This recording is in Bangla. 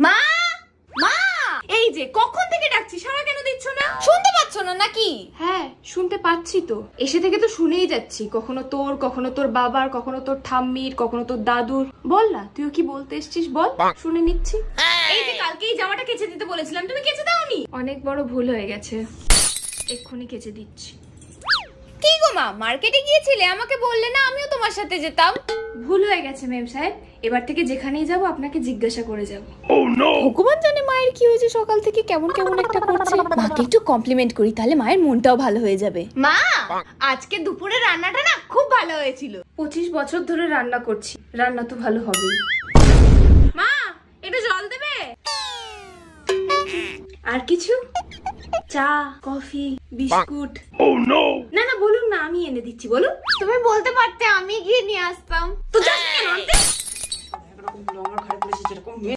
মা মা, এই যে কখন থেকে ডাকছি, সাড়া কেন দিচ্ছ না? শুনতে পাচ্ছ না নাকি? হ্যাঁ শুনতে পাচ্ছি তো, এসে থেকে তো শুনেই যাচ্ছি, কখনো তোর, কখনো তোর বাবার, কখনো তোর ঠাম্মির, কখনো তোর দাদুর। বল না তুইও কি বলতে এসছিস, বল, শুনে নিচ্ছি। এই যে কালকে এই জামাটা কেচে দিতে বলেছিলাম, তুমি কেচে দাওনি। অনেক বড় ভুল হয়ে গেছে, এক্ষুনি কেচে দিচ্ছি। কি গো মা, মার্কেটে গিয়েছিলে, আমাকে বললে না, আমিও তোমার সাথে যেতাম। ভুল হয়ে গেছে মেম সাহেব, এবার থেকে যেখানেই যাব আপনাকে জিজ্ঞাসা করে যাব। ভগবান জানে মায়ের কি হয়েছে, সকাল থেকে কেমন কেমন একটা করছে। মাকে একটু কমপ্লিমেন্ট করি, তাহলে মায়ের মনটাও ভালো হয়ে যাবে। মা আজকে দুপুরে রান্নাটা না খুব ভালো হয়েছিল। 25 বছর ধরে রান্না করছি, রান্না তো ভালো হবেই। মা একটু জল দেবে? আর কিছু? চা, কফি, বিস্কুট? না না বলুন না, আমি এনে দিচ্ছি, বলুন। তুমি বলতে পারতে, আমি গিয়ে নিয়ে আসতাম। তো যাস কেন আনতে?